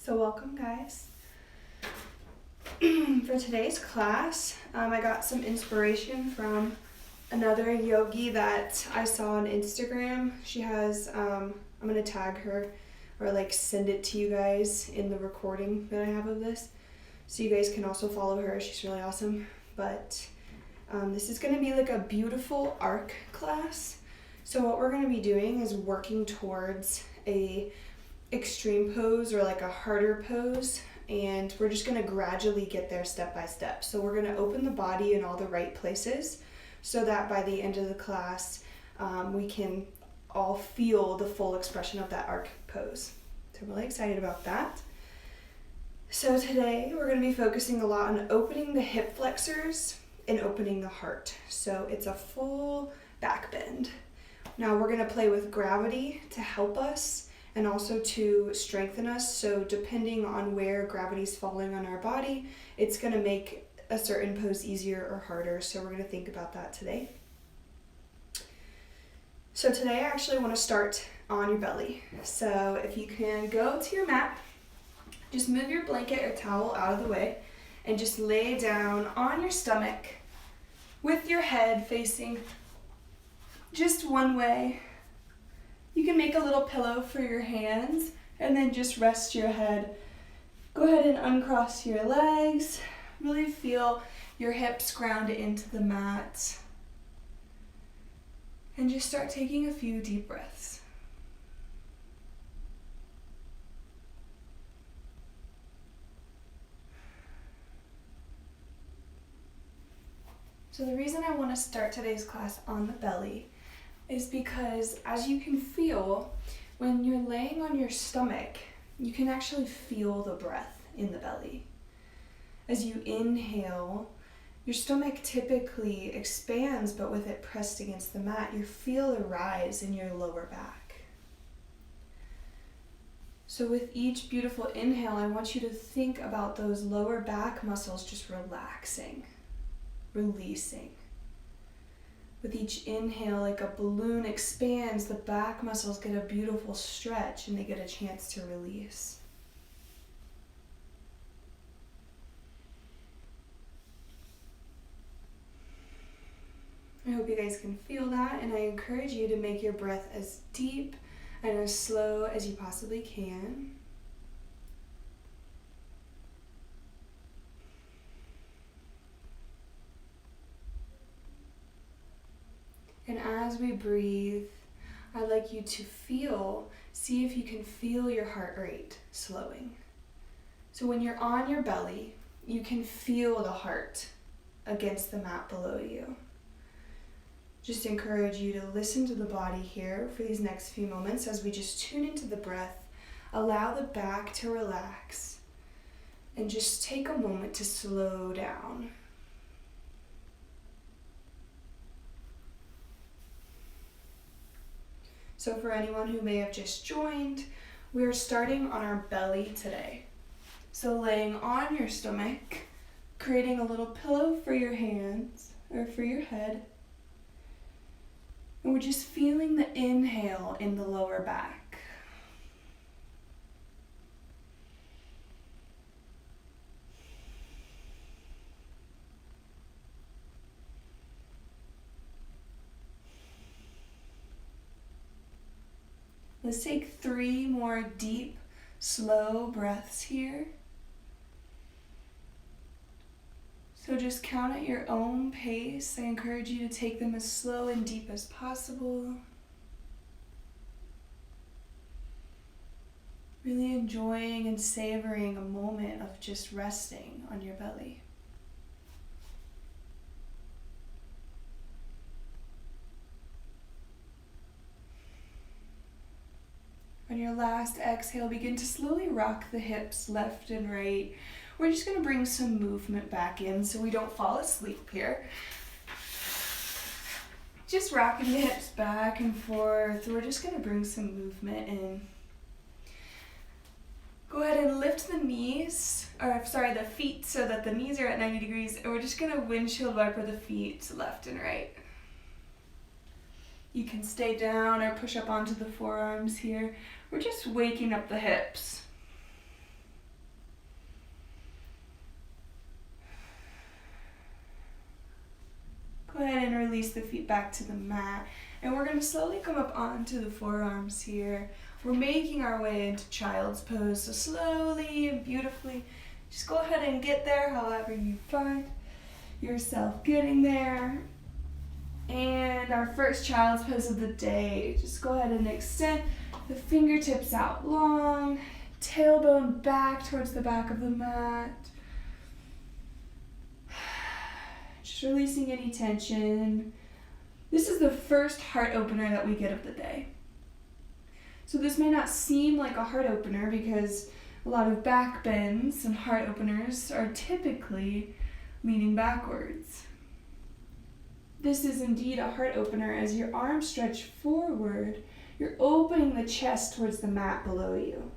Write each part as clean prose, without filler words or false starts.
So welcome guys. For today's class, I got some inspiration from another yogi that I saw on Instagram. She has, I'm going to tag her or send it to you guys in the recording that I have of this. So you guys can also follow her. She's really awesome. But this is going to be a beautiful arc class. So what we're going to be doing is working towards a extreme pose or a harder pose, and we're just going to gradually get there step by step. So we're going to open the body in all the right places so that by the end of the class we can all feel the full expression of that arc pose. So I'm really excited about that. So today we're going to be focusing a lot on opening the hip flexors and opening the heart. So it's a full back bend. Now we're going to play with gravity to help us and also to strengthen us. So depending on where gravity is falling on our body, it's going to make a certain pose easier or harder. So we're going to think about that today. So today I actually want to start on your belly. So if you can go to your mat, just move your blanket or towel out of the way and just lay down on your stomach with your head facing just one way. You can make a little pillow for your hands and then just rest your head. Go ahead and uncross your legs. Really feel your hips ground into the mat. And just start taking a few deep breaths. So the reason I want to start today's class on the belly is because, as you can feel, when you're laying on your stomach, you can actually feel the breath in the belly. As you inhale, your stomach typically expands, but with it pressed against the mat, you feel a rise in your lower back. So with each beautiful inhale, I want you to think about those lower back muscles just relaxing, releasing. With each inhale, like a balloon expands, the back muscles get a beautiful stretch and they get a chance to release. I hope you guys can feel that, and I encourage you to make your breath as deep and as slow as you possibly can. And as we breathe, I'd like you to see if you can feel your heart rate slowing. So when you're on your belly, you can feel the heart against the mat below you. Just encourage you to listen to the body here for these next few moments as we just tune into the breath, allow the back to relax, and just take a moment to slow down. So for anyone who may have just joined, we're starting on our belly today. So laying on your stomach, creating a little pillow for your hands or for your head. And we're just feeling the inhale in the lower back. Let's take 3 more deep, slow breaths here. So just count at your own pace. I encourage you to take them as slow and deep as possible. Really enjoying and savoring a moment of just resting on your belly. On your last exhale, begin to slowly rock the hips left and right. We're just going to bring some movement back in so we don't fall asleep here. Just rocking the hips back and forth. We're just going to bring some movement in. Go ahead and lift the feet so that the knees are at 90 degrees. And we're just going to windshield wiper the feet left and right. You can stay down or push up onto the forearms here. We're just waking up the hips. release the feet back to the mat. And we're gonna slowly come up onto the forearms here. We're making our way into child's pose, so slowly and beautifully, just go ahead and get there however you find yourself getting there. And our first child's pose of the day, just go ahead and extend the fingertips out long, tailbone back towards the back of the mat. Just releasing any tension. This is the first heart opener that we get of the day. So this may not seem like a heart opener because a lot of back bends and heart openers are typically leaning backwards. This is indeed a heart opener as your arms stretch forward. You're opening the chest towards the mat below you.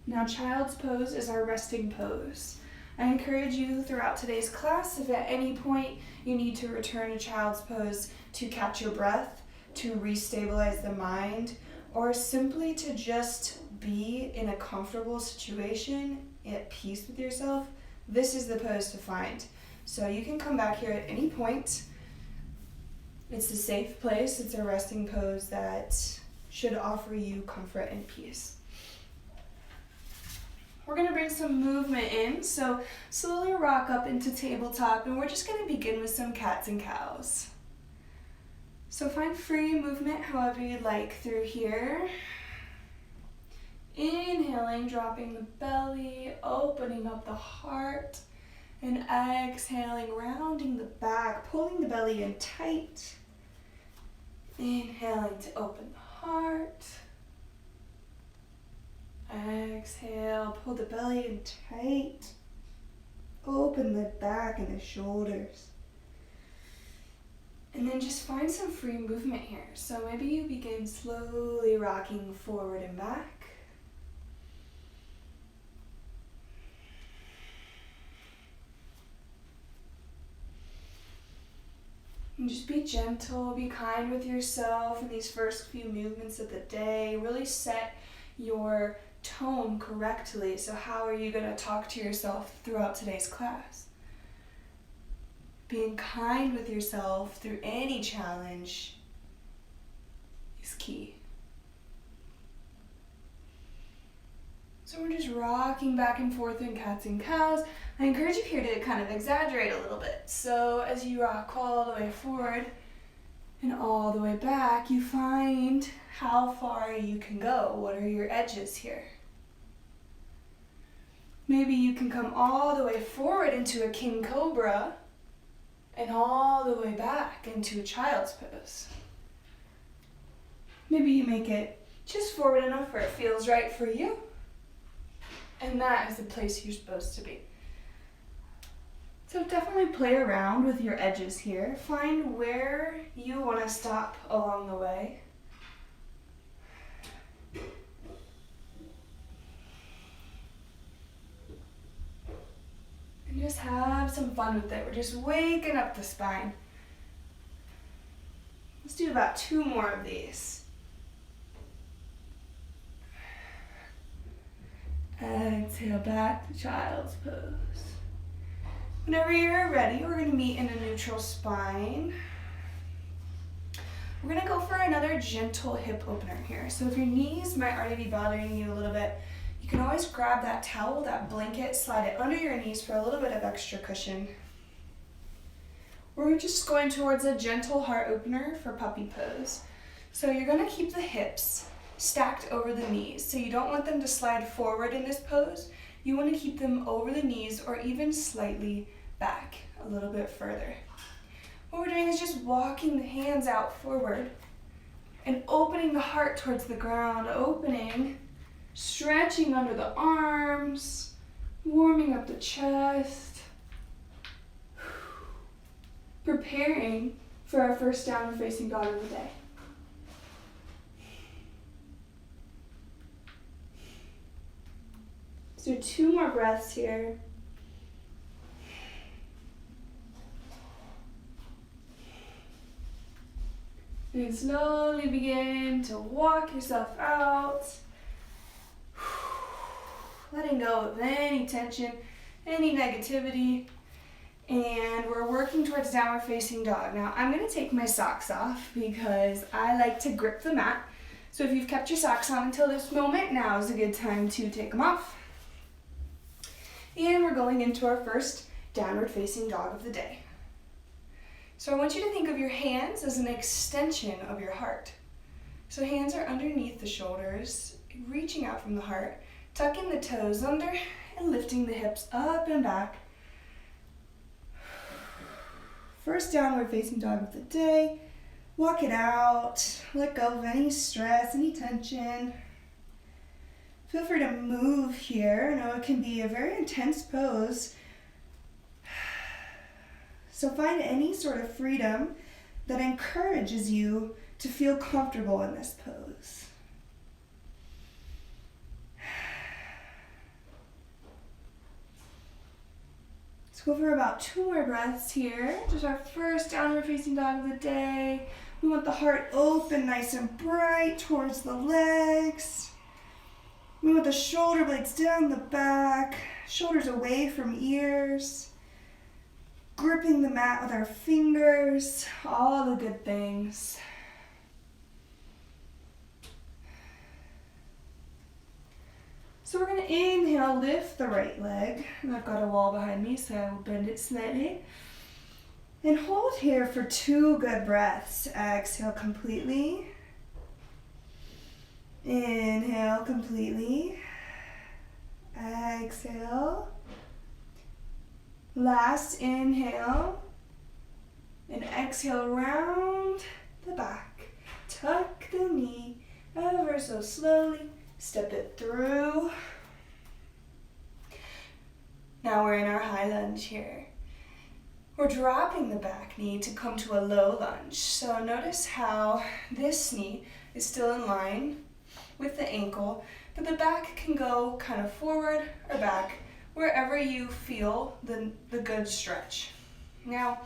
Now, child's pose is our resting pose. I encourage you throughout today's class, if at any point you need to return to child's pose to catch your breath, to restabilize the mind, or simply to just be in a comfortable situation, at peace with yourself, this is the pose to find. So you can come back here at any point. It's a safe place. It's a resting pose that should offer you comfort and peace. We're going to bring some movement in, so slowly rock up into tabletop, and we're just going to begin with some cats and cows. So find free movement however you'd like through here. Inhaling, dropping the belly, opening up the heart, and exhaling, rounding the back, pulling the belly in tight. Inhaling to open the heart. Exhale, pull the belly in tight. Open the back and the shoulders. And then just find some free movement here. So maybe you begin slowly rocking forward and back. And just be gentle, be kind with yourself in these first few movements of the day. Really set your tone correctly. So how are you going to talk to yourself throughout today's class? Being kind with yourself through any challenge is key. So we're just rocking back and forth in cats and cows. I encourage you here to kind of exaggerate a little bit. So as you rock all the way forward and all the way back, you find how far you can go. What are your edges here? Maybe you can come all the way forward into a king cobra and all the way back into a child's pose. Maybe you make it just forward enough where it feels right for you. And that is the place you're supposed to be. So definitely play around with your edges here. Find where you want to stop along the way. And just have some fun with it. We're just waking up the spine. Let's do about 2 more of these. Exhale back to child's pose. Whenever you're ready, we're going to meet in a neutral spine. We're going to go for another gentle hip opener here. So if your knees might already be bothering you a little bit, you can always grab that towel, that blanket, slide it under your knees for a little bit of extra cushion. We're just going towards a gentle heart opener for puppy pose. So you're going to keep the hips stacked over the knees. So you don't want them to slide forward in this pose. You want to keep them over the knees or even slightly back a little bit further. What we're doing is just walking the hands out forward and opening the heart towards the ground, opening, stretching under the arms, warming up the chest, preparing for our first downward facing dog of the day. So 2 more breaths here. And slowly begin to walk yourself out. Letting go of any tension. any negativity. And we're working towards downward facing dog. Now I'm gonna take my socks off because I like to grip the mat. So if you've kept your socks on until this moment, now is a good time to take them off. And we're going into our first downward facing dog of the day. So I want you to think of your hands as an extension of your heart. So hands are underneath the shoulders, reaching out from the heart, tucking the toes under and lifting the hips up and back. First downward facing dog of the day. Walk it out. Let go of any stress, any tension. Feel free to move here. I know it can be a very intense pose. So find any sort of freedom that encourages you to feel comfortable in this pose. Let's go for about 2 more breaths here. Just our first downward facing dog of the day. We want the heart open, nice and bright towards the legs. We want the shoulder blades down the back, shoulders away from ears. Gripping the mat with our fingers, all the good things. So we're gonna inhale, lift the right leg. And I've got a wall behind me, so I will bend it slightly. And hold here for 2 good breaths. Exhale completely. Inhale completely. Exhale. Last inhale. And exhale round the back. Tuck the knee ever so slowly. Step it through. Now we're in our high lunge here. We're dropping the back knee to come to a low lunge. So notice how this knee is still in line with the ankle, but the back can go kind of forward or back, wherever you feel the good stretch. Now,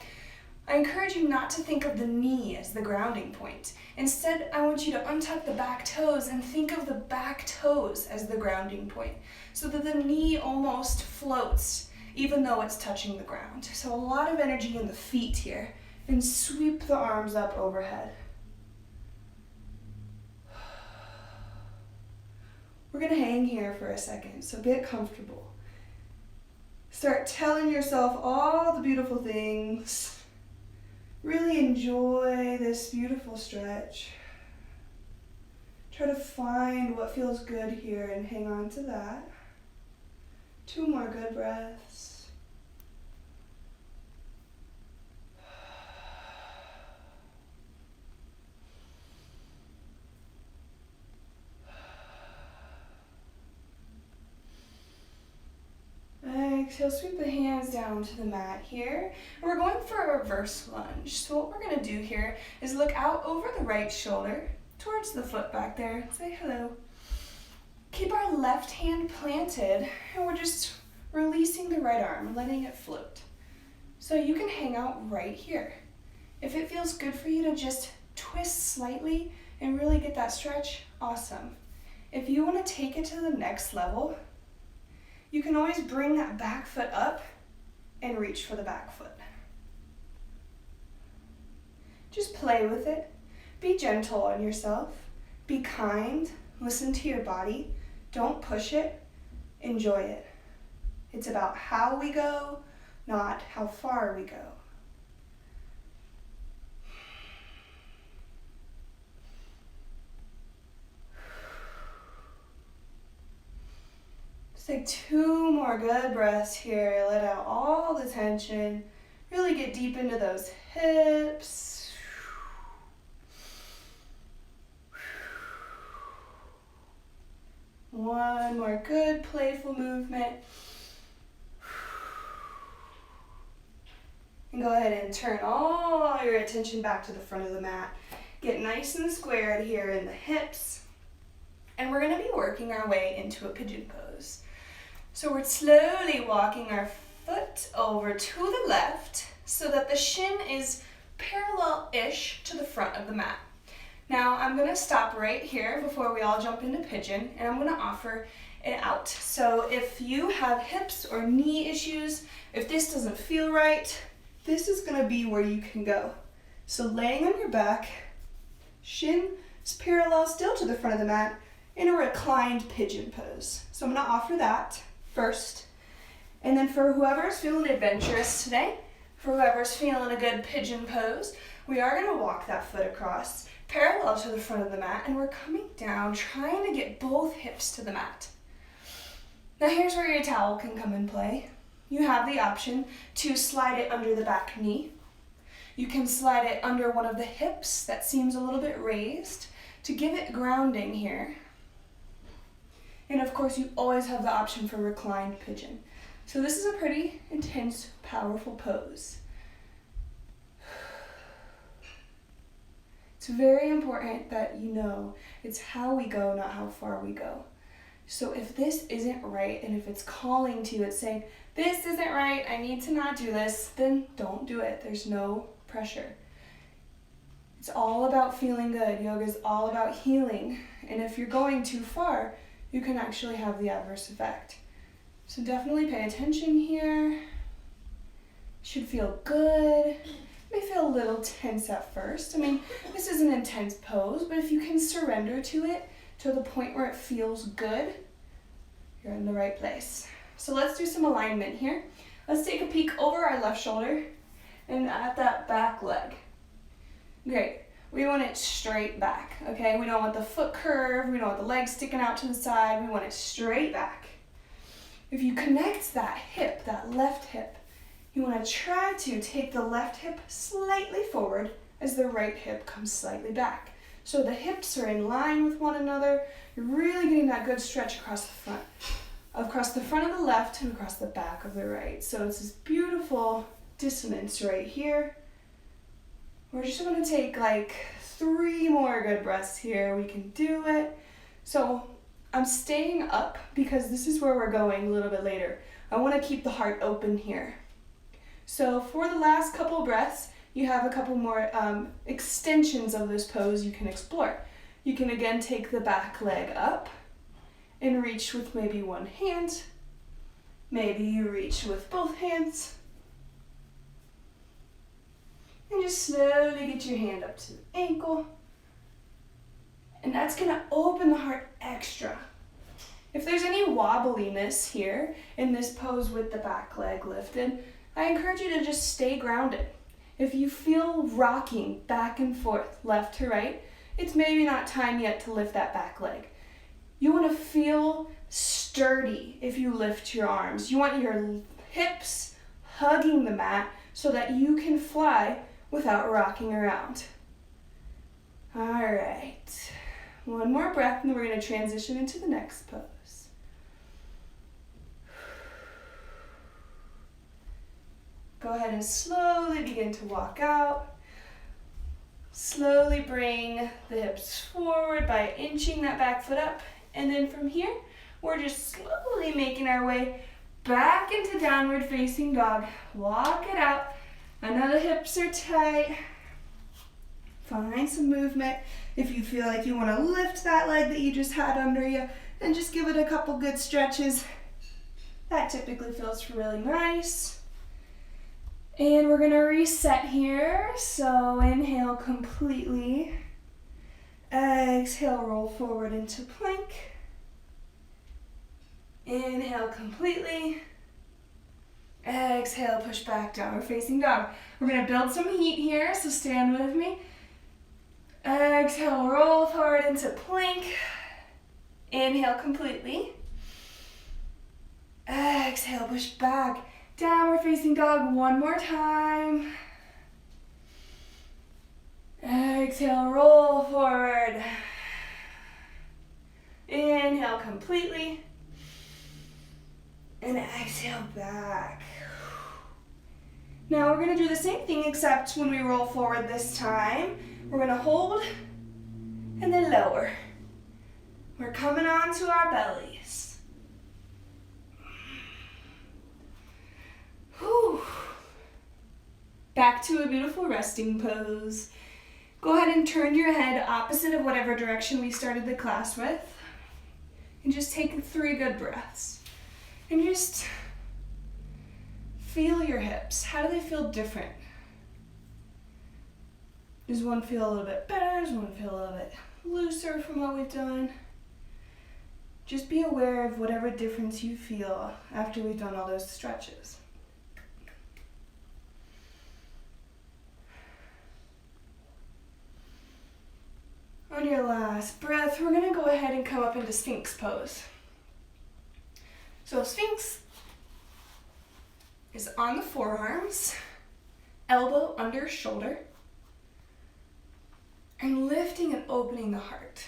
I encourage you not to think of the knee as the grounding point. Instead, I want you to untuck the back toes and think of the back toes as the grounding point, so that the knee almost floats, even though it's touching the ground. So a lot of energy in the feet here, and sweep the arms up overhead. We're gonna hang here for a second, so get comfortable. Start telling yourself all the beautiful things. Really enjoy this beautiful stretch. Try to find what feels good here and hang on to that. 2 more good breaths. Exhale, sweep the hands down to the mat here. And we're going for a reverse lunge. So what we're gonna do here is look out over the right shoulder towards the foot back there. Say hello. Keep our left hand planted, and we're just releasing the right arm, letting it float. So you can hang out right here. If it feels good for you to just twist slightly and really get that stretch, awesome. If you wanna take it to the next level, you can always bring that back foot up and reach for the back foot. Just play with it. Be gentle on yourself. Be kind. Listen to your body. Don't push it. Enjoy it. It's about how we go, not how far we go. Just take 2 more good breaths here. Let out all the tension. Really get deep into those hips. One more good playful movement. And go ahead and turn all your attention back to the front of the mat. Get nice and squared here in the hips. And we're gonna be working our way into a pigeon pose. So we're slowly walking our foot over to the left so that the shin is parallel-ish to the front of the mat. Now I'm gonna stop right here before we all jump into pigeon, and I'm gonna offer and out. So if you have hips or knee issues, if this doesn't feel right, this is gonna be where you can go. So laying on your back, shin is parallel still to the front of the mat in a reclined pigeon pose. So I'm gonna offer that first. And then for whoever's feeling adventurous today, for whoever's feeling a good pigeon pose, we are gonna walk that foot across, parallel to the front of the mat, and we're coming down, trying to get both hips to the mat. Now here's where your towel can come in play. You have the option to slide it under the back knee. You can slide it under one of the hips that seems a little bit raised to give it grounding here. And of course, you always have the option for reclined pigeon. So this is a pretty intense, powerful pose. It's very important that you know it's how we go, not how far we go. So if this isn't right, and if it's calling to you, it's saying, this isn't right, I need to not do this, then don't do it. There's no pressure. It's all about feeling good. Yoga is all about healing. And if you're going too far, you can actually have the adverse effect. So definitely pay attention here. Should feel good. May feel a little tense at first. I mean, this is an intense pose, but if you can surrender to it to the point where it feels good, you're in the right place. So let's do some alignment here. Let's take a peek over our left shoulder and at that back leg. Great. We want it straight back, okay? We don't want the foot curve. We don't want the leg sticking out to the side. We want it straight back. If you connect that hip, that left hip, you want to try to take the left hip slightly forward as the right hip comes slightly back. So the hips are in line with one another. You're really getting that good stretch across the front of the left and across the back of the right. So it's this beautiful dissonance right here. We're just going to take like 3 more good breaths here. We can do it. So I'm staying up because this is where we're going a little bit later. I want to keep the heart open here. So for the last couple breaths, you have a couple more extensions of this pose you can explore. You can again take the back leg up and reach with maybe one hand. Maybe you reach with both hands. And just slowly get your hand up to the ankle. And that's gonna open the heart extra. If there's any wobbliness here in this pose with the back leg lifted, I encourage you to just stay grounded. If you feel rocking back and forth, left to right, it's maybe not time yet to lift that back leg. You want to feel sturdy if you lift your arms. You want your hips hugging the mat so that you can fly without rocking around. All right, one more breath and then we're going to transition into the next pose. Go ahead and slowly begin to walk out. Slowly bring the hips forward by inching that back foot up. And then from here, we're just slowly making our way back into downward facing dog. Walk it out. I know the hips are tight. Find some movement. If you feel like you want to lift that leg that you just had under you, then just give it a couple good stretches. That typically feels really nice. And we're gonna reset here. So inhale completely. Exhale, roll forward into plank. Inhale completely. Exhale, push back, downward facing dog. We're gonna build some heat here, so stand with me. Exhale, roll forward into plank. Inhale completely. Exhale, push back. Downward facing dog one more time. Exhale, roll forward. Inhale completely. And exhale back. Now we're going to do the same thing except when we roll forward this time, we're going to hold and then lower. We're coming onto our bellies. Whew. Back to a beautiful resting pose. Go ahead and turn your head opposite of whatever direction we started the class with. And just take 3 good breaths. And just feel your hips. How do they feel different? Does one feel a little bit better? Does one feel a little bit looser from what we've done? Just be aware of whatever difference you feel after we've done all those stretches. On your last breath, we're going to go ahead and come up into Sphinx pose. So Sphinx is on the forearms, elbow under shoulder, and lifting and opening the heart.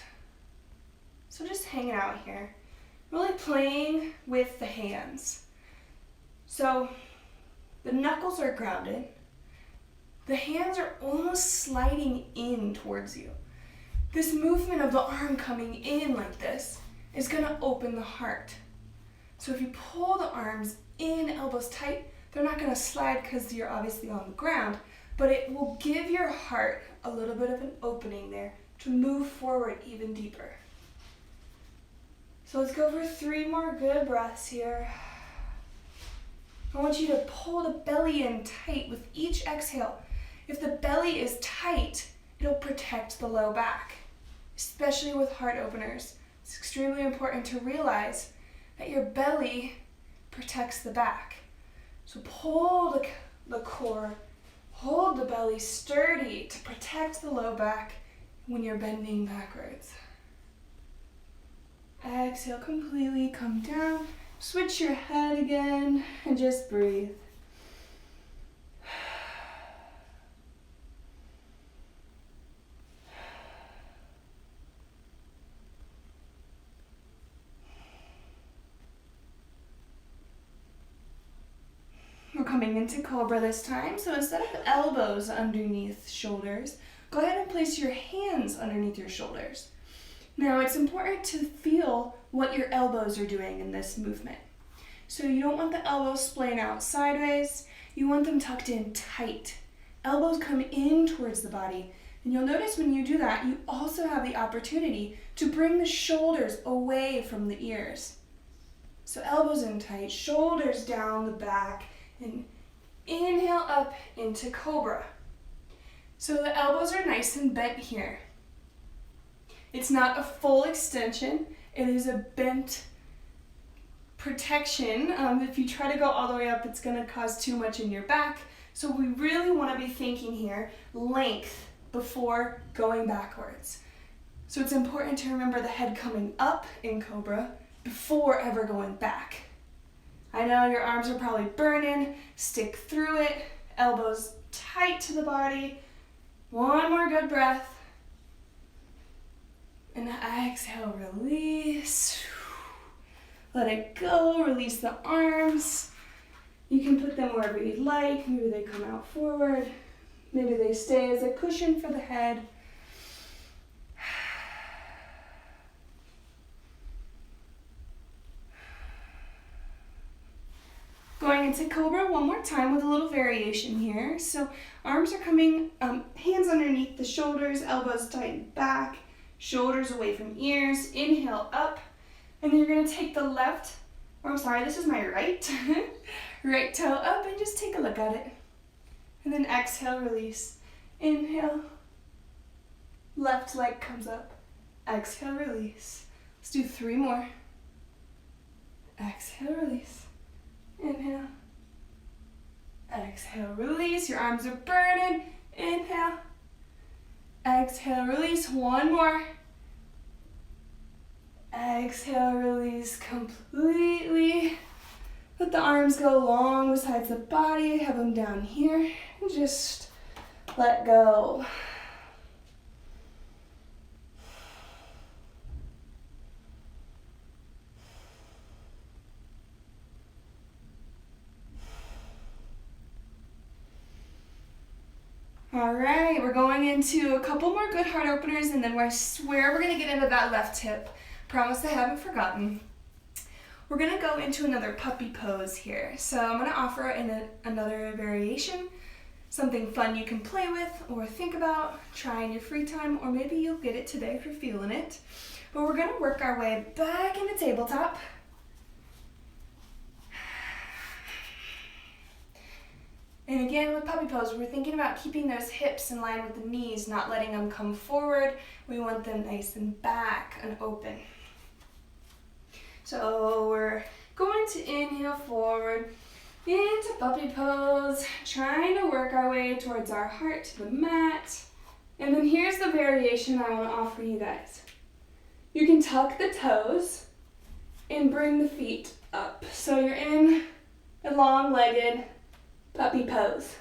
So just hanging out here, really playing with the hands. So the knuckles are grounded. The hands are almost sliding in towards you. This movement of the arm coming in like this is going to open the heart. So if you pull the arms in, elbows tight, they're not going to slide because you're obviously on the ground, but it will give your heart a little bit of an opening there to move forward even deeper. So let's go for 3 more good breaths here. I want you to pull the belly in tight with each exhale. If the belly is tight, it'll protect the low back, especially with heart openers. It's extremely important to realize that your belly protects the back. So pull the core, hold the belly sturdy to protect the low back when you're bending backwards. Exhale completely, come down, switch your head again, and just breathe. We're coming into Cobra this time, so instead of elbows underneath shoulders, go ahead and place your hands underneath your shoulders. Now, it's important to feel what your elbows are doing in this movement. So you don't want the elbows splaying out sideways, you want them tucked in tight. Elbows come in towards the body, and you'll notice when you do that, you also have the opportunity to bring the shoulders away from the ears. So elbows in tight, shoulders down the back, and inhale up into Cobra. So the elbows are nice and bent here. It's not a full extension, it is a bent protection. If you try to go all the way up, it's going to cause too much in your back. So we really want to be thinking here length before going backwards. So it's important to remember the head coming up in Cobra before ever going back. I know your arms are probably burning, stick through it, elbows tight to the body. 1 more good breath. And exhale, release. Let it go, release the arms. You can put them wherever you'd like. Maybe they come out forward. Maybe they stay as a cushion for the head. Going into Cobra one more time with a little variation here. So arms are coming, hands underneath the shoulders, elbows tightened back, shoulders away from ears. Inhale up, and then you're going to take the left, or I'm sorry, this is my right, right toe up, and just take a look at it. And then exhale, release. Inhale, left leg comes up. Exhale, release. Let's do 3 more. Exhale, release. Inhale. Exhale, release. Your arms are burning. Inhale. Exhale, release. 1 more. Exhale, release completely. Let the arms go long besides the body. Have them down here. And just let go. All right, we're going into a couple more good heart openers, and then I swear we're going to get into that left hip. Promise I haven't forgotten. We're going to go into another puppy pose here. So I'm going to offer in another variation. something fun you can play with or think about, try in your free time, or maybe you'll get it today if you're feeling it. But we're gonna work our way back into tabletop. And again, with puppy pose, we're thinking about keeping those hips in line with the knees, not letting them come forward. We want them nice and back and open. So we're going to inhale forward into puppy pose, trying to work our way towards our heart to the mat. And then here's the variation I want to offer you guys. You can tuck the toes and bring the feet up. So you're in a long-legged puppy pose.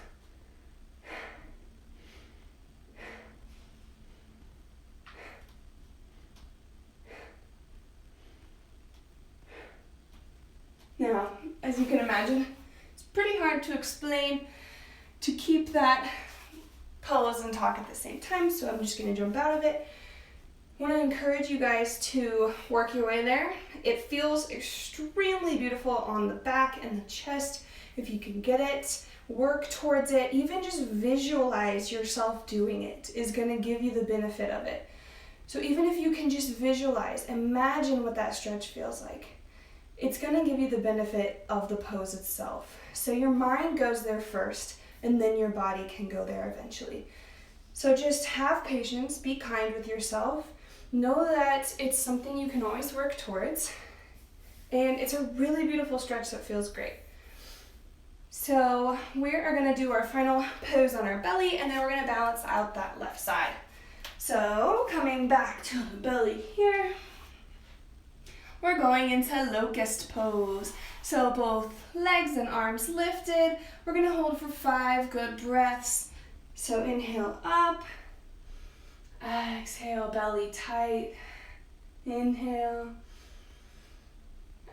Now, as you can imagine, it's pretty hard to explain to keep that pose and talk at the same time, so I'm just going to jump out of it. I want to encourage you guys to work your way there. It feels extremely beautiful on the back and the chest. If you can get it, work towards it, even just visualize yourself doing it is going to give you the benefit of it. So even if you can just visualize, imagine what that stretch feels like. It's going to give you the benefit of the pose itself. So your mind goes there first, and then your body can go there eventually. So just have patience, be kind with yourself. Know that it's something you can always work towards. And it's a really beautiful stretch that feels great. So we are going to do our final pose on our belly, and then we're going to balance out that left side. So coming back to the belly here, we're going into locust pose. So both legs and arms lifted. We're going to hold for 5 good breaths. So inhale up, exhale, belly tight, inhale,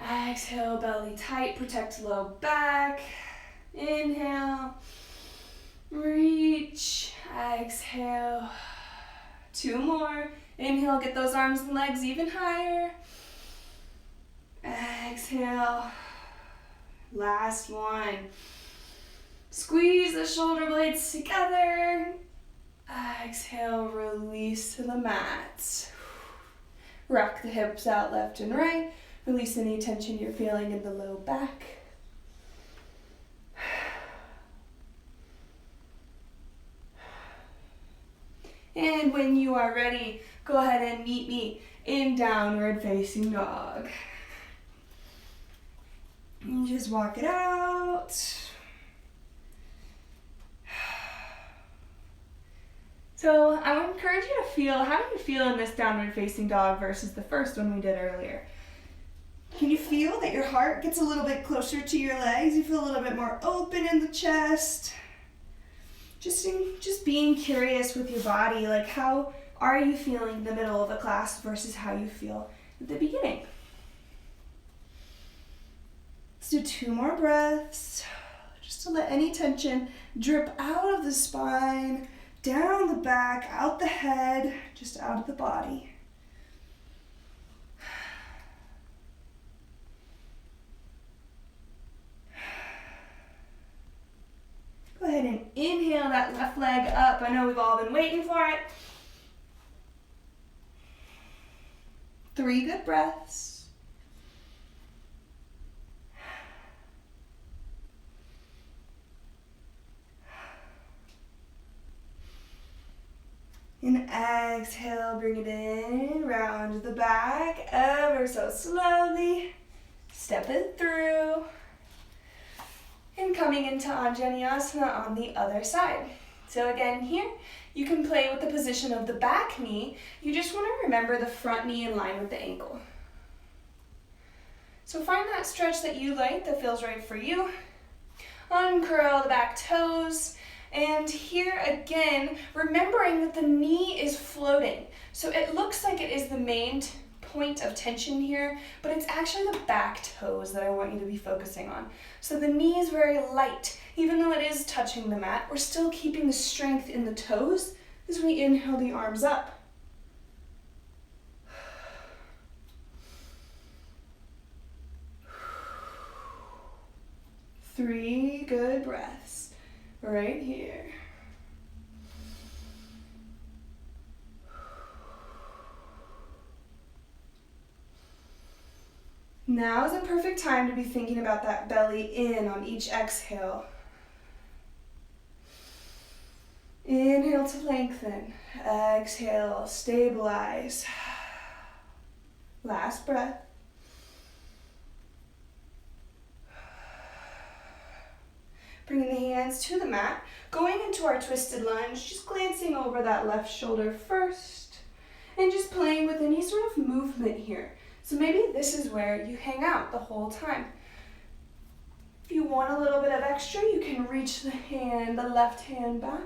exhale, belly tight, protect low back. Inhale, reach, exhale, 2 more. Inhale, get those arms and legs even higher. Exhale, last one. Squeeze the shoulder blades together. Exhale, release to the mat. Rock the hips out left and right. Release any tension you're feeling in the low back. And when you are ready, go ahead and meet me in downward facing dog. And just walk it out. So I would encourage you to feel, how do you feel in this downward facing dog versus the first one we did earlier? Can you feel that your heart gets a little bit closer to your legs? You feel a little bit more open in the chest? Just being curious with your body, like how are you feeling in the middle of a class versus how you feel at the beginning? Let's do 2 more breaths, just to let any tension drip out of the spine, down the back, out the head, just out of the body. Go ahead and inhale that left leg up. I know we've all been waiting for it. 3 good breaths. And exhale, bring it in, round the back, ever so slowly. Step it through. And coming into Anjaneyasana on the other side. So again here, you can play with the position of the back knee. You just want to remember the front knee in line with the ankle. So find that stretch that you like, that feels right for you. Uncurl the back toes. And here again, remembering that the knee is floating. So it looks like it is the main point of tension here, but it's actually the back toes that I want you to be focusing on. So the knee is very light. Even though it is touching the mat, we're still keeping the strength in the toes as we inhale the arms up. Three good breaths. right here. Now is a perfect time to be thinking about that belly in on each exhale. Inhale to lengthen. Exhale, stabilize. Last breath. Bringing the hands to the mat. Going into our twisted lunge, just glancing over that left shoulder first. And just playing with any sort of movement here. So maybe this is where you hang out the whole time. If you want a little bit of extra, you can reach the left hand back.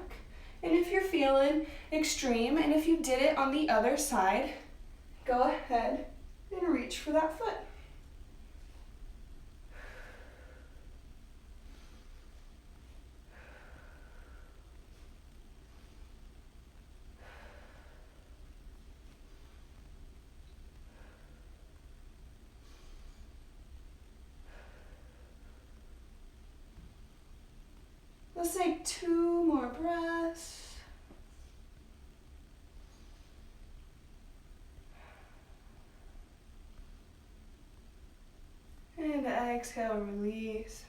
And if you're feeling extreme, and if you did it on the other side, go ahead and reach for that foot. Let's take 2 more breaths. And exhale, release.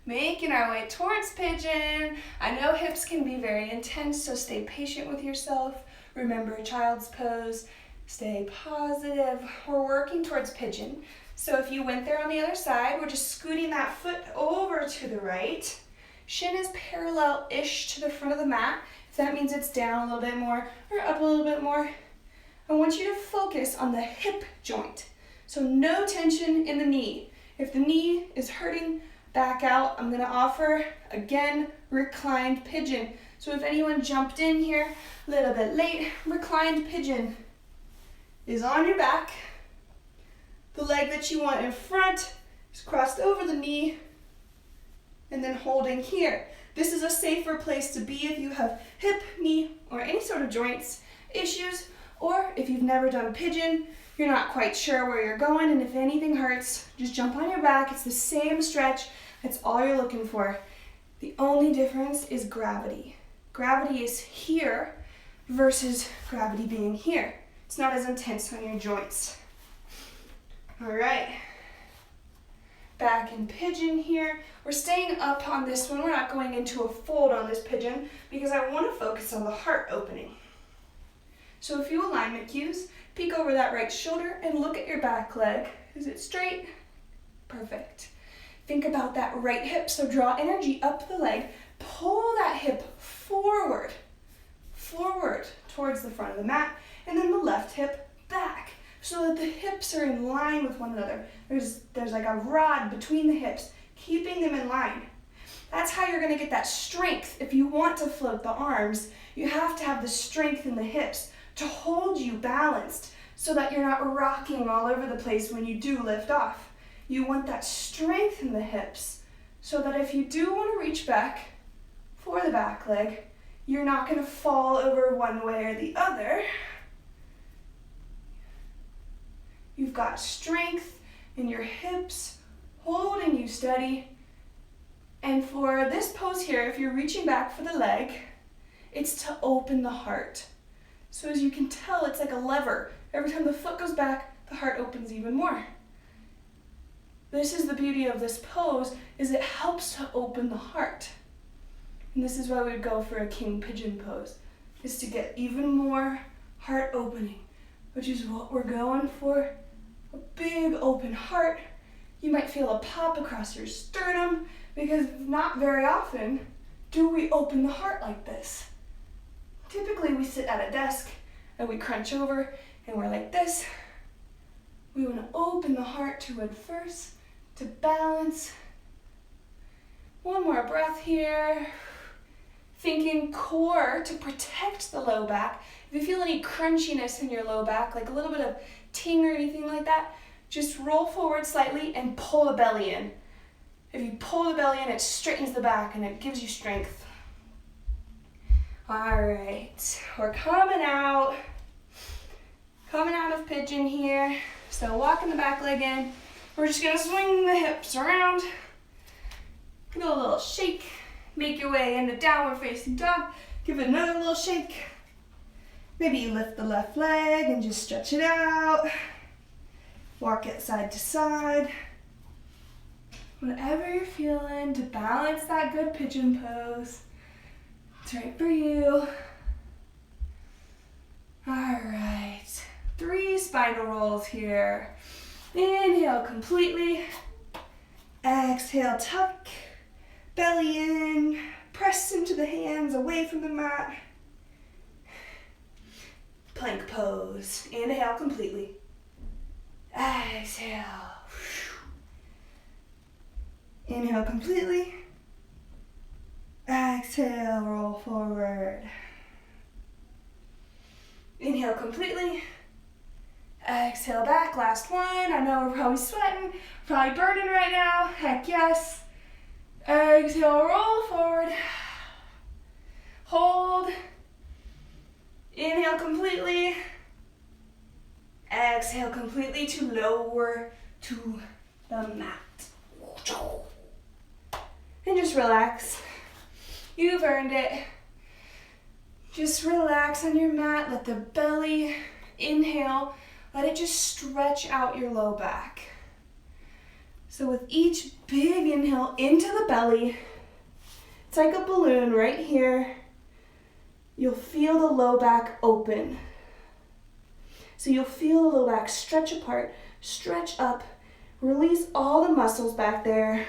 Making our way towards pigeon. I know hips can be very intense, so stay patient with yourself. Remember child's pose. Stay positive. We're working towards pigeon. So if you went there on the other side, we're just scooting that foot over to the right. Shin is parallel-ish to the front of the mat. If that means it's down a little bit more or up a little bit more. I want you to focus on the hip joint. So no tension in the knee. If the knee is hurting, back out. I'm gonna offer, again, reclined pigeon. So if anyone jumped in here a little bit late, reclined pigeon is on your back. The leg that you want in front is crossed over the knee and then holding here. This is a safer place to be if you have hip, knee, or any sort of joints issues, or if you've never done pigeon, you're not quite sure where you're going, and if anything hurts, just jump on your back. It's the same stretch. That's all you're looking for. The only difference is gravity. Gravity is here versus gravity being here. It's not as intense on your joints. All right, back in pigeon here. We're staying up on this one. We're not going into a fold on this pigeon because I want to focus on the heart opening. So a few alignment cues. Peek over that right shoulder and look at your back leg. Is it straight? Perfect. Think about that right hip. So draw energy up the leg. Pull that hip forward towards the front of the mat, and then the left hip back, so that the hips are in line with one another. There's like a rod between the hips, keeping them in line. That's how you're gonna get that strength. If you want to float the arms, you have to have the strength in the hips to hold you balanced so that you're not rocking all over the place when you do lift off. You want that strength in the hips so that if you do want to reach back for the back leg, you're not gonna fall over one way or the other. You've got strength in your hips, holding you steady. And for this pose here, if you're reaching back for the leg, it's to open the heart. So as you can tell, it's like a lever. Every time the foot goes back, the heart opens even more. This is the beauty of this pose, is it helps to open the heart. And this is why we would go for a king pigeon pose, is to get even more heart opening, which is what we're going for. A big open heart. You might feel a pop across your sternum because not very often do we open the heart like this. Typically we sit at a desk and we crunch over and we're like this. We want to open the heart to it first, to balance. One more breath here. Thinking core to protect the low back. If you feel any crunchiness in your low back, like a little bit of ting or anything like that, just roll forward slightly and pull the belly in. If you pull the belly in, it straightens the back and it gives you strength. All right, we're coming out of pigeon here. So walking the back leg in. We're just gonna swing the hips around. Give it a little shake. Make your way into downward facing dog. Give it another little shake. Maybe you lift the left leg and just stretch it out. Walk it side to side. Whatever you're feeling to balance that good pigeon pose. It's right for you. All right, 3 spinal rolls here. Inhale completely. Exhale, tuck. Belly in. Press into the hands away from the mat. Plank pose. Inhale completely. Exhale. Inhale completely. Exhale, roll forward. Inhale completely. Exhale back, last one. I know we're probably sweating, probably burning right now. Heck yes. Exhale, roll forward. Hold. Inhale completely. Exhale completely to lower to the mat. And just relax. You've earned it. Just relax on your mat. Let the belly inhale. Let it just stretch out your low back. So with each big inhale into the belly, it's like a balloon right here. You'll feel the low back open. So you'll feel the low back stretch apart, stretch up, release all the muscles back there.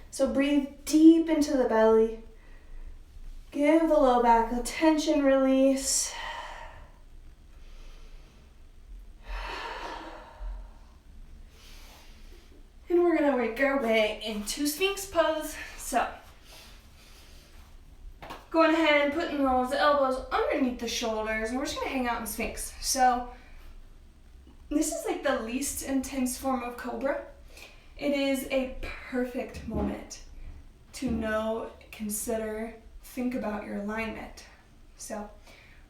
So breathe deep into the belly. Give the low back a tension release. And we're gonna work our way into Sphinx pose. So, going ahead and putting those elbows underneath the shoulders, and we're just gonna hang out in Sphinx. So, this is like the least intense form of Cobra. It is a perfect moment to know, consider, think about your alignment. So,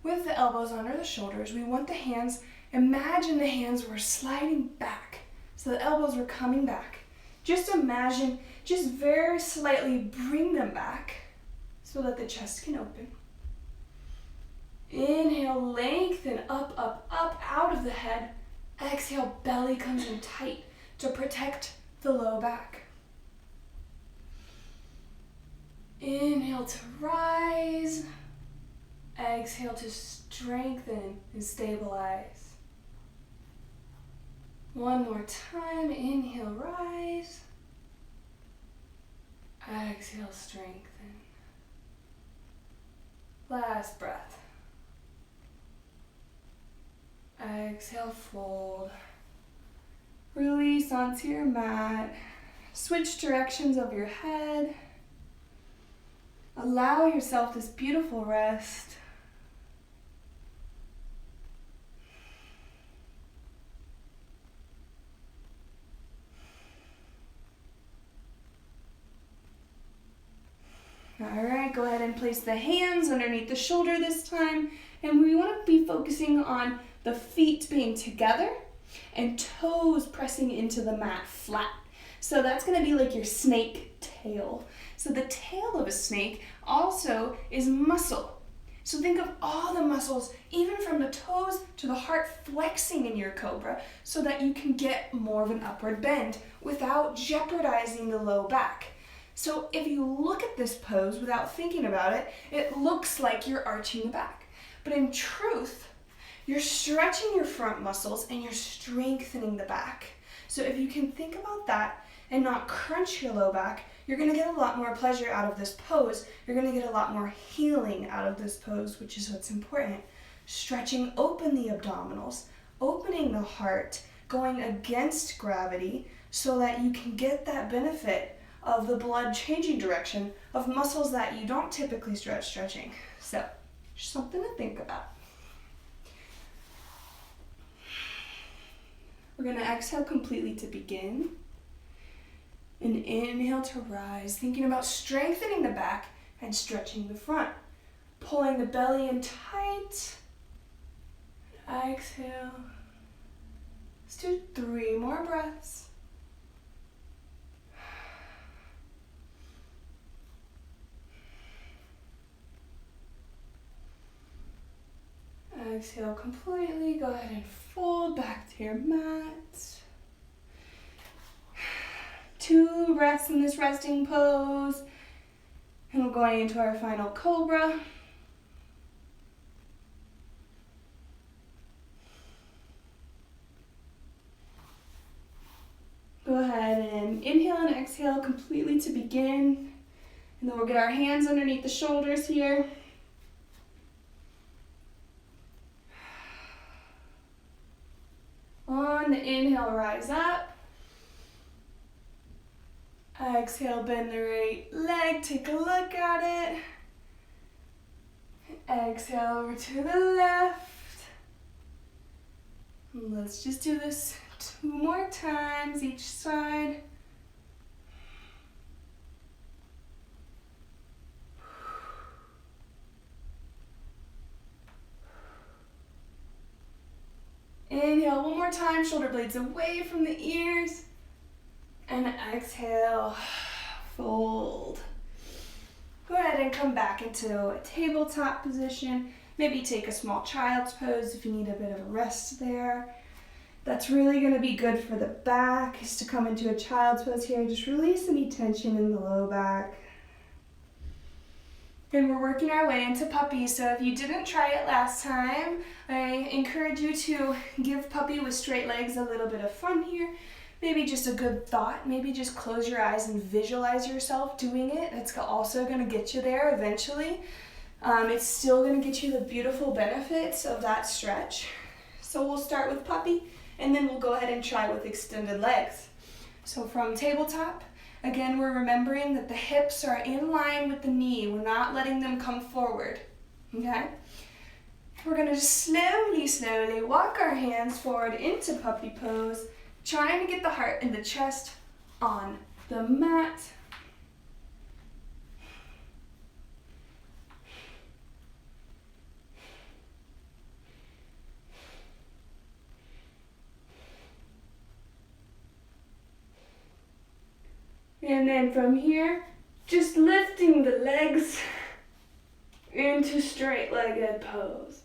with the elbows under the shoulders, we want the hands, imagine the hands were sliding back. So the elbows were coming back. Just imagine, just very slightly bring them back so that the chest can open. Inhale, lengthen, up, up, up, out of the head. Exhale, belly comes in tight to protect the low back. Inhale to rise. Exhale to strengthen and stabilize. One more time. Inhale, rise. Exhale, strengthen. Last breath. Exhale, fold. Release onto your mat. Switch directions of your head. Allow yourself this beautiful rest. All right, go ahead and place the hands underneath the shoulder this time. And we want to be focusing on the feet being together and toes pressing into the mat flat. So that's going to be like your snake tail. So the tail of a snake also is muscle. So think of all the muscles, even from the toes to the heart, flexing in your cobra so that you can get more of an upward bend without jeopardizing the low back. So if you look at this pose without thinking about it, it looks like you're arching the back. But in truth, you're stretching your front muscles and you're strengthening the back. So if you can think about that and not crunch your low back, you're going to get a lot more pleasure out of this pose. You're going to get a lot more healing out of this pose, which is what's important. Stretching open the abdominals, opening the heart, going against gravity so that you can get that benefit of the blood changing direction of muscles that you don't typically stretching. So, just something to think about. We're going to exhale completely to begin. And inhale to rise, thinking about strengthening the back and stretching the front. Pulling the belly in tight. Exhale. Let's do 3 more breaths. Exhale completely. Go ahead and fold back to your mat. 2 breaths in this resting pose. And we're going into our final cobra. Go ahead and inhale and exhale completely to begin. And then we'll get our hands underneath the shoulders here. On the inhale, rise up. Exhale, bend the right leg, take a look at it. Exhale over to the left. And let's just do this 2 more times each side. Inhale 1 more time, shoulder blades away from the ears. And exhale, fold. Go ahead and come back into a tabletop position. Maybe take a small child's pose if you need a bit of a rest there. That's really going to be good for the back, is to come into a child's pose here. Just release any tension in the low back. And we're working our way into puppy, so if you didn't try it last time, I encourage you to give puppy with straight legs a little bit of fun here. Maybe just a good thought. Maybe just close your eyes and visualize yourself doing it. It's also going to get you there eventually. It's still going to get you the beautiful benefits of that stretch. So we'll start with puppy, and then we'll go ahead and try with extended legs. So from tabletop, again, we're remembering that the hips are in line with the knee. We're not letting them come forward, okay? We're going to just slowly walk our hands forward into puppy pose, trying to get the heart and the chest on the mat. And then from here, just lifting the legs into straight-legged pose.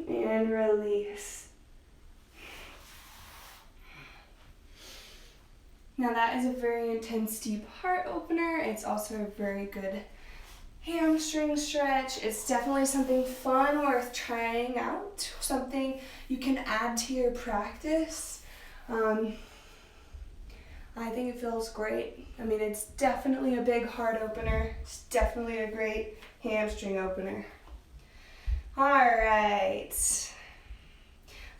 And release. Now that is a very intense deep heart opener. It's also a very good hamstring stretch. It's definitely something fun worth trying out, something you can add to your practice. I think it feels great. I mean, it's definitely a big heart opener. It's definitely a great hamstring opener. All right.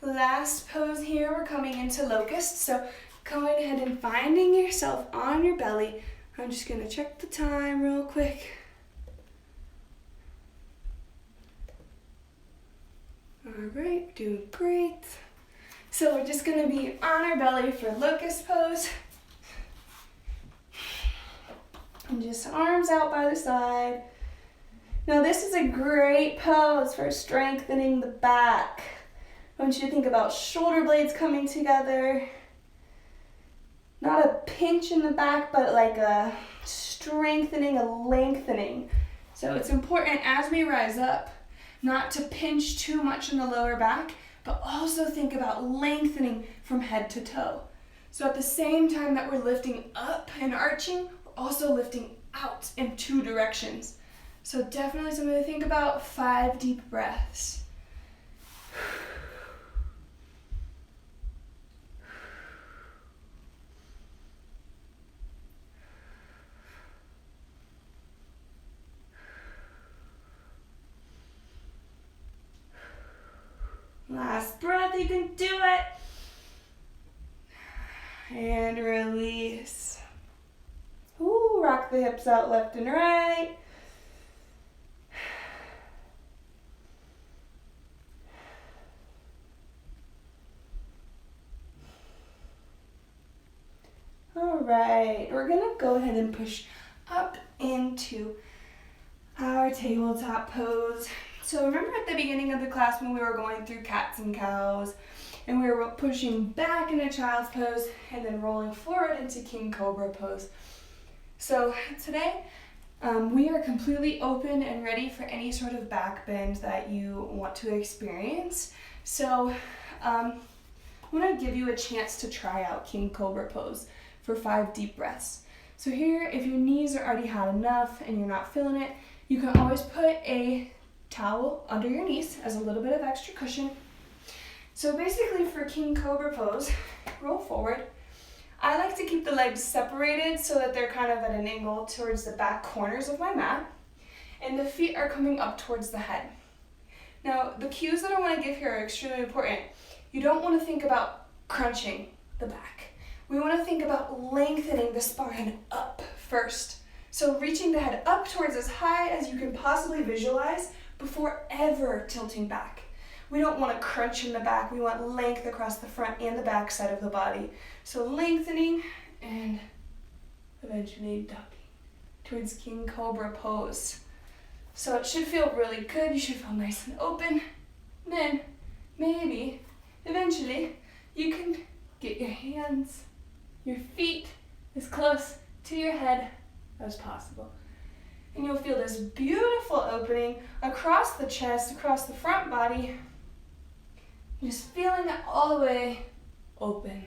Last pose here, we're coming into locust. So going ahead and finding yourself on your belly. I'm just gonna check the time real quick. All right, doing great. So we're just gonna be on our belly for locust pose. And just arms out by the side. Now this is a great pose for strengthening the back. I want you to think about shoulder blades coming together. Not a pinch in the back, but like a strengthening, a lengthening. So it's important as we rise up, not to pinch too much in the lower back, but also think about lengthening from head to toe. So at the same time that we're lifting up and arching, we're also lifting out in 2 directions. So definitely something to think about. 5 deep breaths. Last breath, you can do it. And release. Ooh, rock the hips out left and right. All right, we're gonna go ahead and push up into our tabletop pose. So remember at the beginning of the class when we were going through cats and cows, And we're pushing back into child's pose and then rolling forward into king cobra pose. So today, we are completely open and ready for any sort of back bend that you want to experience. So I'm going to give you a chance to try out king cobra pose for 5 deep breaths. So here, if your knees are already had enough and you're not feeling it, you can always put a towel under your knees as a little bit of extra cushion. So basically for king cobra pose, roll forward. I like to keep the legs separated so that they're kind of at an angle towards the back corners of my mat, and the feet are coming up towards the head. Now, the cues that I want to give here are extremely important. You don't want to think about crunching the back. We want to think about lengthening the spine up first. So reaching the head up towards as high as you can possibly visualize before ever tilting back. We don't want to crunch in the back. We want length across the front and the back side of the body. So lengthening and eventually ducking towards king cobra pose. So it should feel really good. You should feel nice and open. Then maybe eventually you can get your hands, your feet as close to your head as possible. And you'll feel this beautiful opening across the chest, across the front body. Just feeling it all the way open.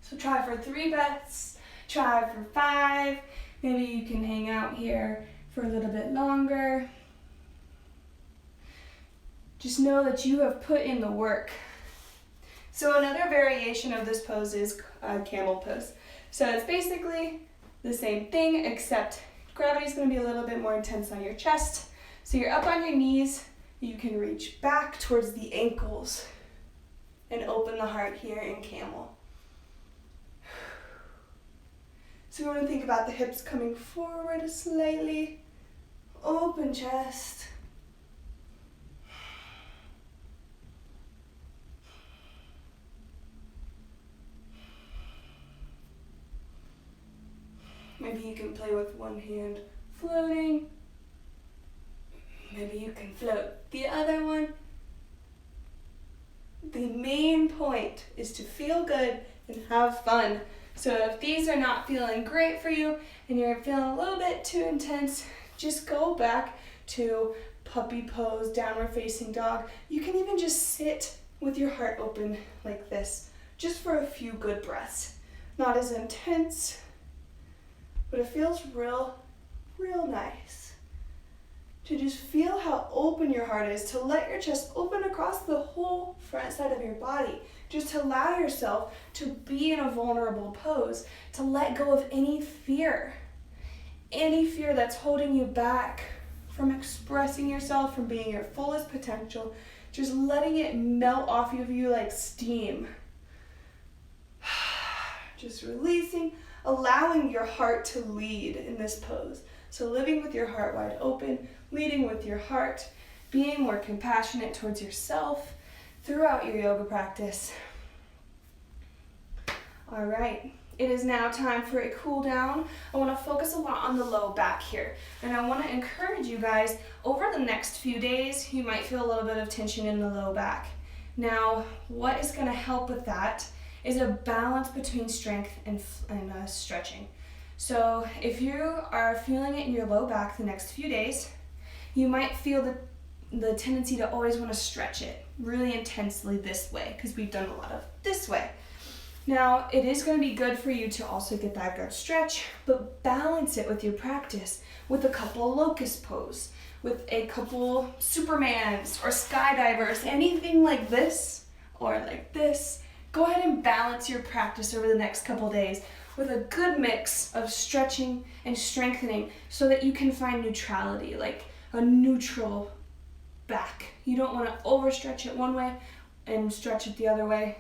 So try for 3 breaths, try for 5. Maybe you can hang out here for a little bit longer. Just know that you have put in the work. So another variation of this pose is camel pose. So it's basically the same thing, except gravity is going to be a little bit more intense on your chest. So you're up on your knees, you can reach back towards the ankles and open the heart here in camel. So you want to think about the hips coming forward slightly, open chest. Maybe you can play with one hand floating. Maybe you can float the other one. The main point is to feel good and have fun. So if these are not feeling great for you and you're feeling a little bit too intense, just go back to puppy pose, downward facing dog. You can even just sit with your heart open like this, just for a few good breaths. Not as intense, but it feels real nice to just feel how open your heart is, to let your chest open across the whole front side of your body, just to allow yourself to be in a vulnerable pose, to let go of any fear that's holding you back from expressing yourself, from being your fullest potential, just letting it melt off of you like steam. Just releasing, allowing your heart to lead in this pose. So living with your heart wide open, leading with your heart, being more compassionate towards yourself throughout your yoga practice. All right, it is now time for a cool down. I want to focus a lot on the low back here. And I want to encourage you guys, over the next few days, you might feel a little bit of tension in the low back. Now, what is going to help with that is a balance between strength and stretching. So if you are feeling it in your low back the next few days, you might feel the tendency to always want to stretch it really intensely this way, because we've done a lot of this way. Now, it is going to be good for you to also get that good stretch, but balance it with your practice with a couple locust pose, with a couple Supermans or skydivers, anything like this or like this. Go ahead and balance your practice over the next couple days with a good mix of stretching and strengthening so that you can find neutrality, like a neutral back. You don't want to overstretch it one way and stretch it the other way.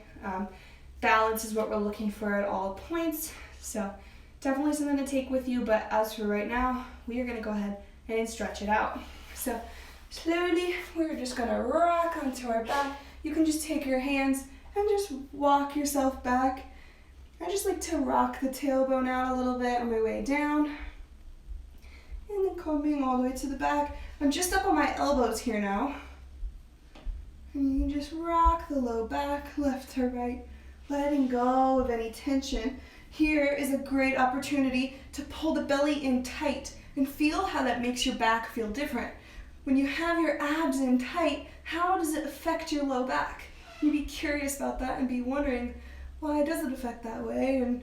Balance is what we're looking for at all points. So definitely something to take with you, but as for right now, we are going to go ahead and stretch it out. So slowly, we're just going to rock onto our back. You can just take your hands and just walk yourself back. I just like to rock the tailbone out a little bit on my way down. And then coming all the way to the back. I'm just up on my elbows here now. And you can just rock the low back, left to right, letting go of any tension. Here is a great opportunity to pull the belly in tight and feel how that makes your back feel different. When you have your abs in tight, how does it affect your low back? You'd be curious about that and be wondering, why does it affect that way? And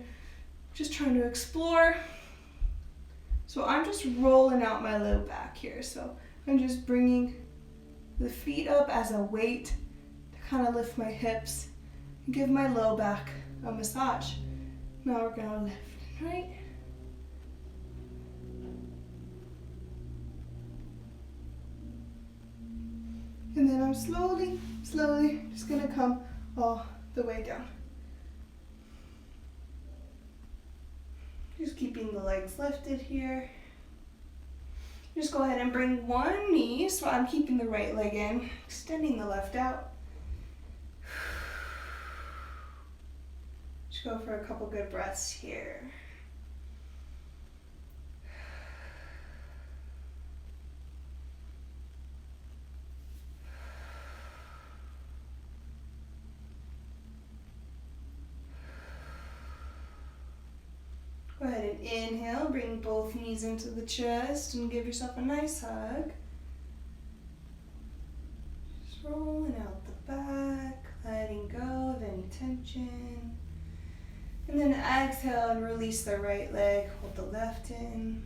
just trying to explore. So I'm just rolling out my low back here. So I'm just bringing the feet up as a weight to kind of lift my hips and give my low back a massage. Now we're gonna lift and right. And then I'm slowly just gonna come all the way down. Just keeping the legs lifted here. Just go ahead and bring one knee, so I'm keeping the right leg in, extending the left out. Just go for a couple good breaths here. Go ahead and inhale, bring both knees into the chest and give yourself a nice hug. Just rolling out the back, letting go of any tension. And then exhale and release the right leg, hold the left in.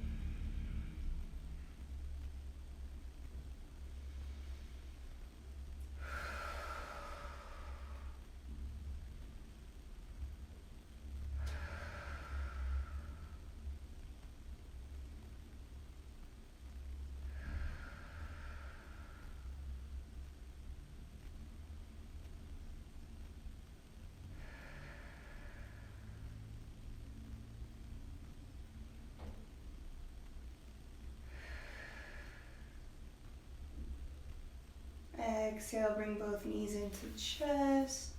Exhale, bring both knees into the chest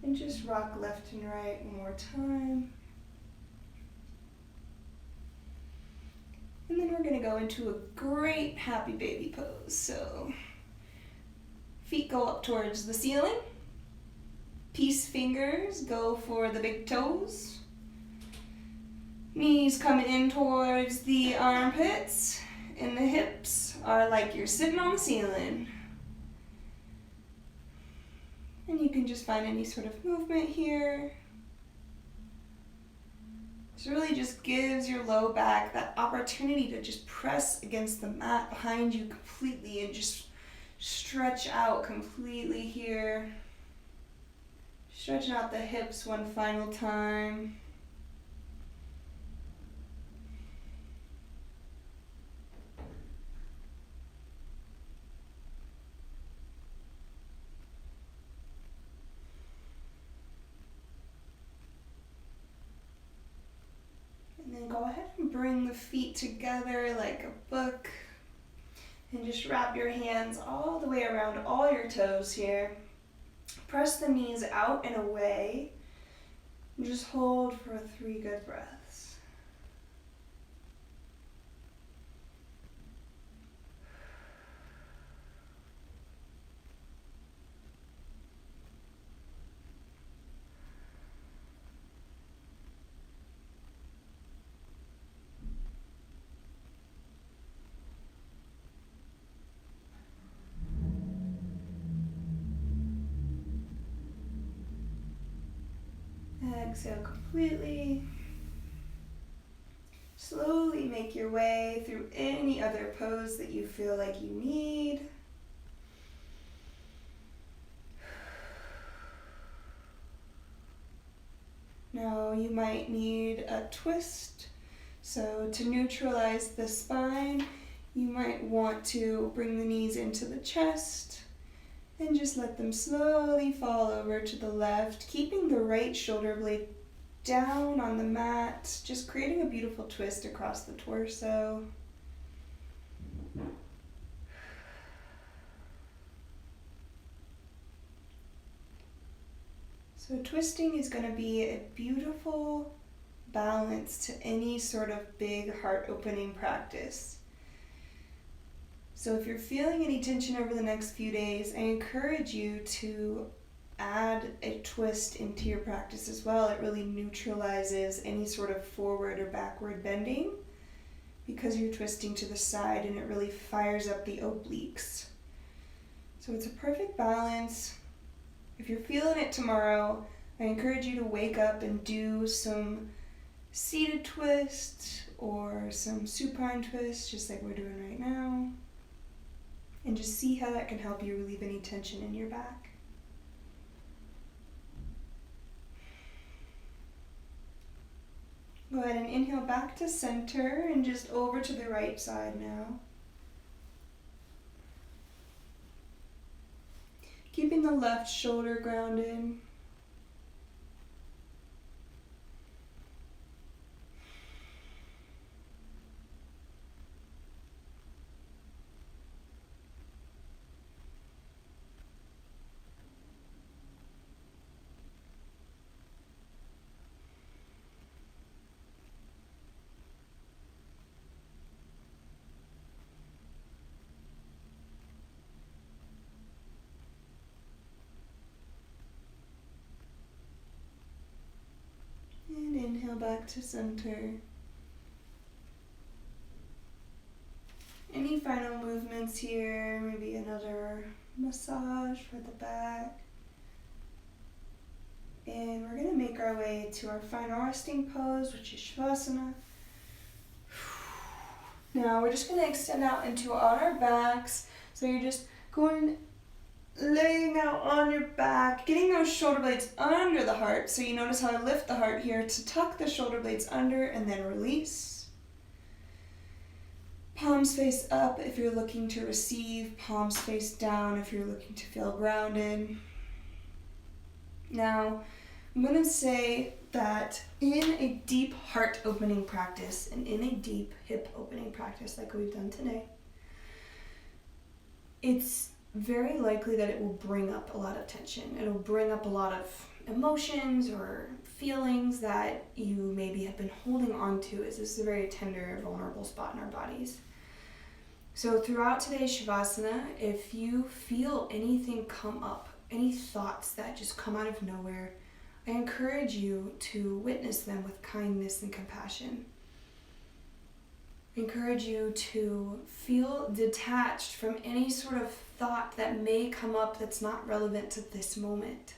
and just rock left and right one more time. And then we're gonna go into a great happy baby pose. So feet go up towards the ceiling. Peace fingers go for the big toes. Knees come in towards the armpits and the hips are like you're sitting on the ceiling. And you can just find any sort of movement here. This really just gives your low back that opportunity to just press against the mat behind you completely and just stretch out completely here. Stretching out the hips one final time. And then go ahead and bring the feet together like a book and just wrap your hands all the way around all your toes here. Press the knees out and away and just hold for 3 good breaths. Exhale completely. Slowly make your way through any other pose that you feel like you need. Now you might need a twist. So to neutralize the spine, you might want to bring the knees into the chest and just let them slowly fall over to the left, keeping the right shoulder blade down on the mat, just creating a beautiful twist across the torso. So twisting is going to be a beautiful balance to any sort of big heart opening practice. So if you're feeling any tension over the next few days, I encourage you to add a twist into your practice as well. It really neutralizes any sort of forward or backward bending because you're twisting to the side, and it really fires up the obliques. So it's a perfect balance. If you're feeling it tomorrow, I encourage you to wake up and do some seated twists or some supine twists, just like we're doing right now. And just see how that can help you relieve any tension in your back. Go ahead and inhale back to center and just over to the right side now. Keeping the left shoulder grounded. And inhale back to center. Any final movements here? Maybe another massage for the back. And we're going to make our way to our final resting pose, which is Shavasana. Now we're just going to extend out into on our backs. So you're just laying out on your back, getting those shoulder blades under the heart. So you notice how I lift the heart here to tuck the shoulder blades under and then release. Palms face up if you're looking to receive, palms face down if you're looking to feel grounded. Now, I'm going to say that in a deep heart opening practice and in a deep hip opening practice like we've done today, it's very likely that it will bring up a lot of tension. It'll bring up a lot of emotions or feelings that you maybe have been holding on to, as this is a very tender, vulnerable spot in our bodies. So throughout today's Shavasana, if you feel anything come up, any thoughts that just come out of nowhere, I encourage you to witness them with kindness and compassion. I encourage you to feel detached from any sort of thought that may come up that's not relevant to this moment.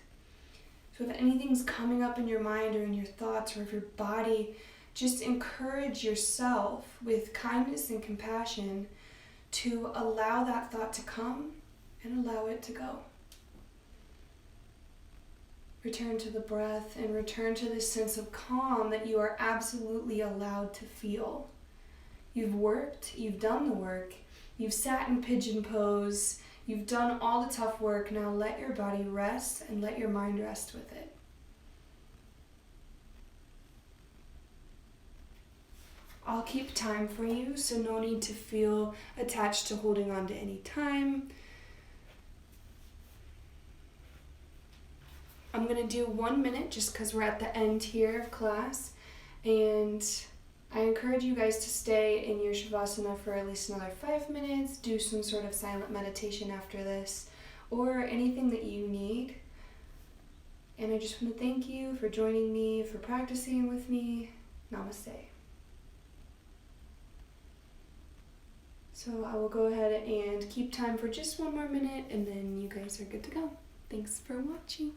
So if anything's coming up in your mind or in your thoughts or if your body, just encourage yourself with kindness and compassion to allow that thought to come and allow it to go. Return to the breath and return to this sense of calm that you are absolutely allowed to feel. You've worked, you've done the work, you've sat in pigeon pose, you've done all the tough work. Now let your body rest and let your mind rest with it. I'll keep time for you, so no need to feel attached to holding on to any time. I'm going to do 1 minute just because we're at the end here of class, and I encourage you guys to stay in your Shavasana for at least another 5 minutes, do some sort of silent meditation after this, or anything that you need. And I just want to thank you for joining me, for practicing with me. Namaste. So I will go ahead and keep time for just 1 more minute, and then you guys are good to go. Thanks for watching.